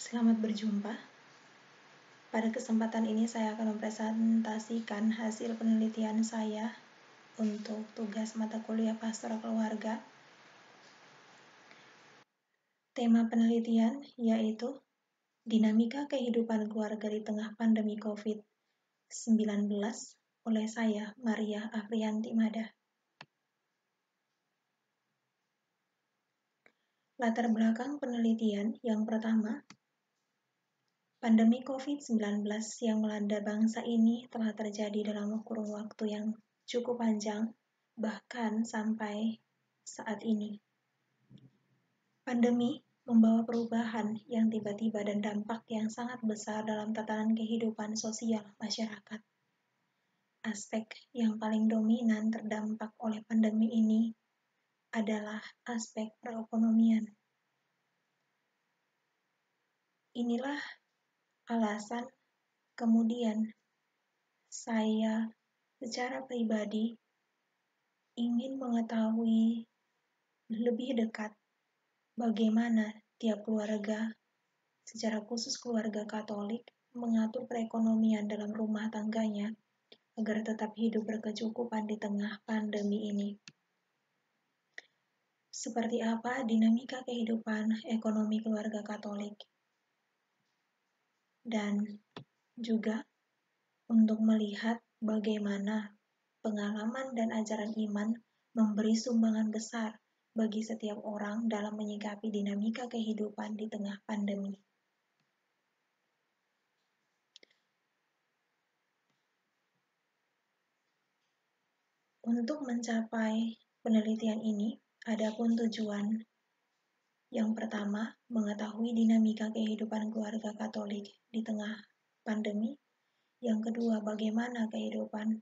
Selamat berjumpa. Pada kesempatan ini saya akan mempresentasikan hasil penelitian saya untuk tugas mata kuliah Pastoral Keluarga. Tema penelitian yaitu dinamika kehidupan keluarga di tengah pandemi COVID-19 oleh saya, Maria Afrianti Mada. Latar belakang penelitian yang pertama, pandemi COVID-19 yang melanda bangsa ini telah terjadi dalam kurun waktu yang cukup panjang, bahkan sampai saat ini. Pandemi membawa perubahan yang tiba-tiba dan dampak yang sangat besar dalam tatanan kehidupan sosial masyarakat. Aspek yang paling dominan terdampak oleh pandemi ini adalah aspek perekonomian. Inilah alasan kemudian saya secara pribadi ingin mengetahui lebih dekat bagaimana tiap keluarga, secara khusus keluarga Katolik, mengatur perekonomian dalam rumah tangganya agar tetap hidup berkecukupan di tengah pandemi ini. Seperti apa dinamika kehidupan ekonomi keluarga Katolik? Dan juga untuk melihat bagaimana pengalaman dan ajaran iman memberi sumbangan besar bagi setiap orang dalam menyikapi dinamika kehidupan di tengah pandemi. Untuk mencapai penelitian ini, adapun tujuan yang pertama, mengetahui dinamika kehidupan keluarga Katolik di tengah pandemi. Yang kedua, bagaimana kehidupan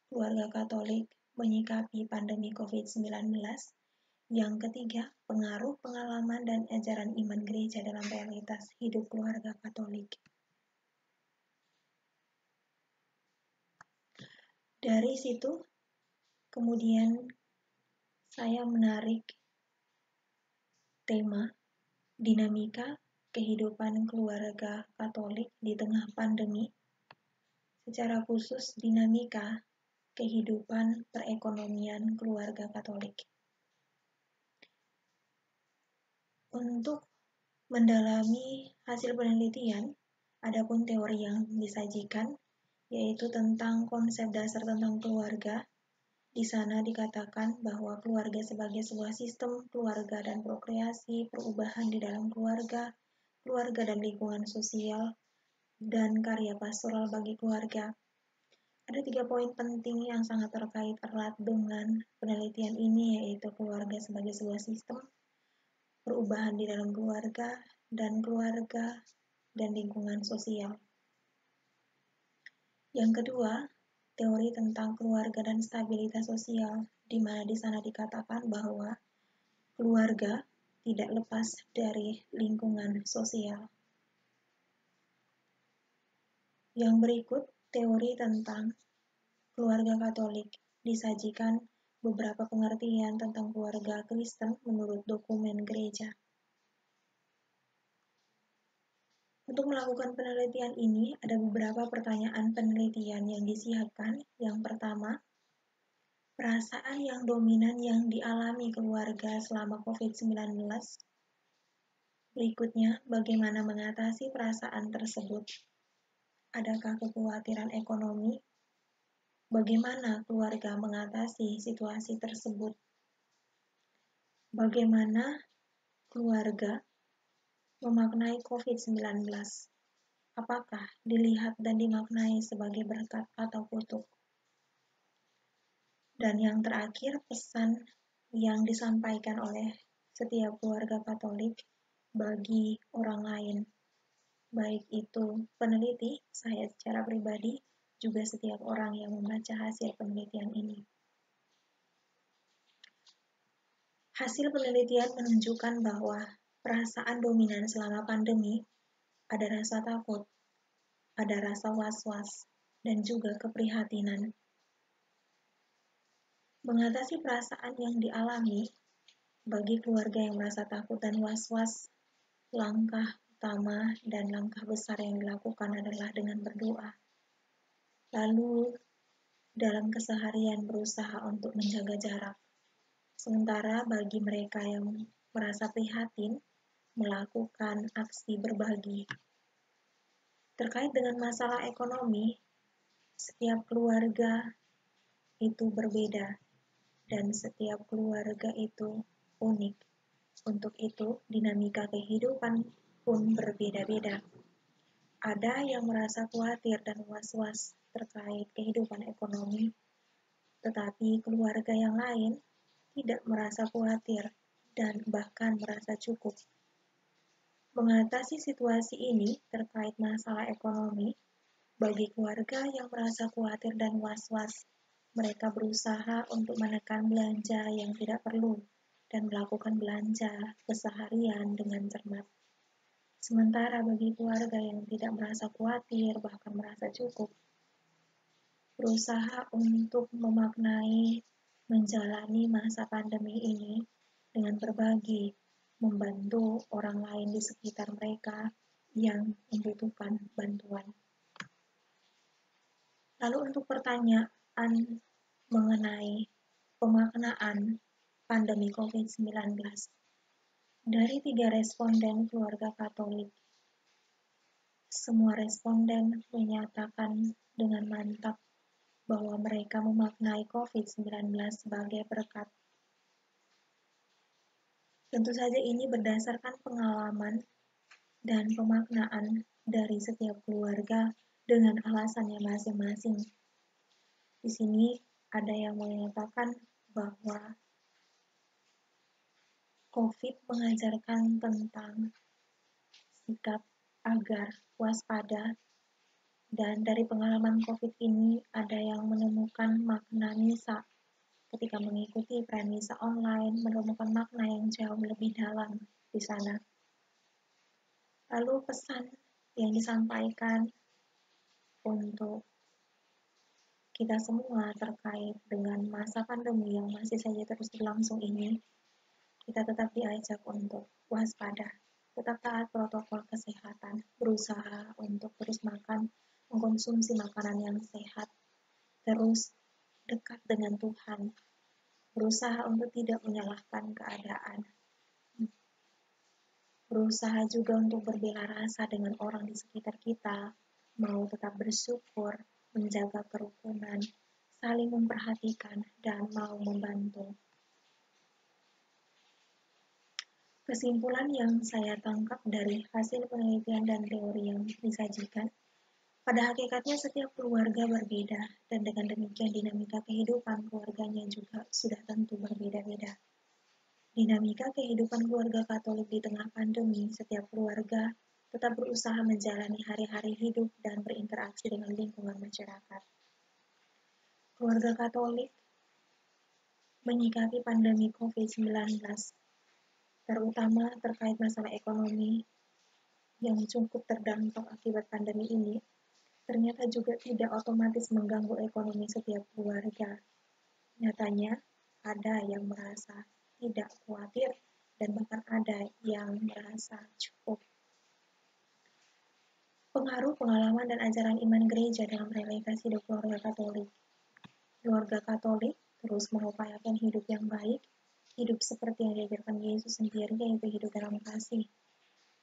keluarga Katolik menyikapi pandemi COVID-19. Yang ketiga, pengaruh pengalaman dan ajaran iman gereja dalam realitas hidup keluarga Katolik. Dari situ, kemudian saya menarik tema dinamika kehidupan keluarga Katolik di tengah pandemi, secara khusus dinamika kehidupan perekonomian keluarga Katolik. Untuk mendalami hasil penelitian, adapun teori yang disajikan yaitu tentang konsep dasar tentang keluarga. Di sana dikatakan bahwa keluarga sebagai sebuah sistem keluarga dan prokreasi, perubahan di dalam keluarga dan lingkungan sosial, dan karya pastoral bagi keluarga. Ada 3 poin penting yang sangat terkait erat dengan penelitian ini, yaitu keluarga sebagai sebuah sistem, perubahan di dalam keluarga dan lingkungan sosial. Yang kedua, teori tentang keluarga dan stabilitas sosial, di mana di sana dikatakan bahwa keluarga tidak lepas dari lingkungan sosial. Yang berikut, teori tentang keluarga Katolik, disajikan beberapa pengertian tentang keluarga Kristen menurut dokumen gereja. Untuk melakukan penelitian ini, ada beberapa pertanyaan penelitian yang disiapkan. Yang pertama, perasaan yang dominan yang dialami keluarga selama COVID-19. Berikutnya, bagaimana mengatasi perasaan tersebut? Adakah kekhawatiran ekonomi? Bagaimana keluarga mengatasi situasi tersebut? Bagaimana keluarga memaknai COVID-19? Apakah dilihat dan dimaknai sebagai berkat atau kutuk? Dan yang terakhir, pesan yang disampaikan oleh setiap keluarga Katolik bagi orang lain, baik itu peneliti, saya secara pribadi, juga setiap orang yang membaca hasil penelitian ini. Hasil penelitian menunjukkan bahwa perasaan dominan selama pandemi ada rasa takut, ada rasa was-was, dan juga keprihatinan. Mengatasi perasaan yang dialami bagi keluarga yang merasa takut dan was-was, langkah pertama dan langkah besar yang dilakukan adalah dengan berdoa. Lalu, dalam keseharian berusaha untuk menjaga jarak. Sementara bagi mereka yang merasa prihatin, melakukan aksi berbagi. Terkait dengan masalah ekonomi, setiap keluarga itu berbeda dan setiap keluarga itu unik. Untuk itu, dinamika kehidupan pun berbeda-beda. Ada yang merasa khawatir dan was-was terkait kehidupan ekonomi, tetapi keluarga yang lain tidak merasa khawatir dan bahkan merasa cukup. Mengatasi situasi ini terkait masalah ekonomi, bagi keluarga yang merasa khawatir dan was-was, mereka berusaha untuk menekan belanja yang tidak perlu dan melakukan belanja keseharian dengan cermat. Sementara bagi keluarga yang tidak merasa khawatir, bahkan merasa cukup, berusaha untuk memaknai menjalani masa pandemi ini dengan berbagi, membantu orang lain di sekitar mereka yang membutuhkan bantuan. Lalu untuk pertanyaan mengenai pemaknaan pandemi COVID-19, dari 3 responden keluarga Katolik, semua responden menyatakan dengan mantap bahwa mereka memaknai COVID-19 sebagai berkat. Tentu saja ini berdasarkan pengalaman dan pemaknaan dari setiap keluarga dengan alasannya masing-masing. Di sini ada yang menyatakan bahwa COVID mengajarkan tentang sikap agar waspada, dan dari pengalaman COVID ini ada yang menemukan makna misa. Ketika mengikuti premisa online, menemukan makna yang jauh lebih dalam di sana. Lalu pesan yang disampaikan untuk kita semua terkait dengan masa pandemi yang masih saja terus berlangsung ini, kita tetap diajak untuk waspada, tetap taat protokol kesehatan, berusaha untuk terus makan, mengkonsumsi makanan yang sehat, terus dekat dengan Tuhan, berusaha untuk tidak menyalahkan keadaan, berusaha juga untuk berbela rasa dengan orang di sekitar kita, mau tetap bersyukur, menjaga kerukunan, saling memperhatikan, dan mau membantu. Kesimpulan yang saya tangkap dari hasil penelitian dan teori yang disajikan, pada hakikatnya setiap keluarga berbeda, dan dengan demikian dinamika kehidupan keluarganya juga sudah tentu berbeda-beda. Dinamika kehidupan keluarga Katolik di tengah pandemi, setiap keluarga tetap berusaha menjalani hari-hari hidup dan berinteraksi dengan lingkungan masyarakat. Keluarga Katolik menyikapi pandemi COVID-19, terutama terkait masalah ekonomi yang cukup terdampak akibat pandemi ini, ternyata juga tidak otomatis mengganggu ekonomi setiap keluarga. Nyatanya, ada yang merasa tidak khawatir dan bahkan ada yang merasa cukup. Pengaruh, pengalaman, dan ajaran iman gereja dalam realitas hidup keluarga Katolik. Keluarga Katolik terus mengupayakan hidup yang baik, hidup seperti yang diajarkan Yesus sendiri, yaitu hidup dalam kasih.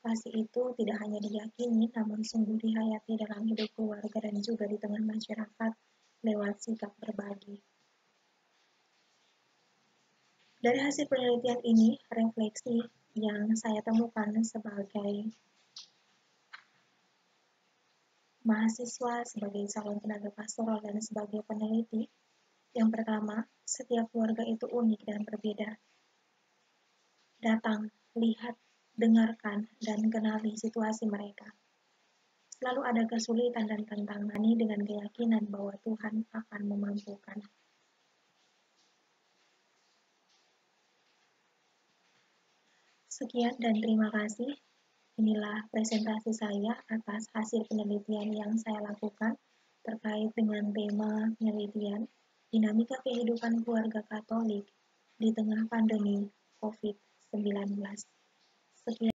Kasih itu tidak hanya diyakini, namun sungguh dihayati dalam hidup keluarga dan juga di tengah masyarakat lewat sikap berbagi. Dari hasil penelitian ini, refleksi yang saya temukan sebagai mahasiswa, sebagai calon tenaga pastoral, dan sebagai peneliti, yang pertama, setiap keluarga itu unik dan berbeda. Datang, lihat, dengarkan, dan kenali situasi mereka. Selalu ada kesulitan dan tantangan dengan keyakinan bahwa Tuhan akan memampukan. Sekian dan terima kasih. Inilah presentasi saya atas hasil penelitian yang saya lakukan terkait dengan tema penelitian dinamika kehidupan keluarga Katolik di tengah pandemi COVID-19. Sekian.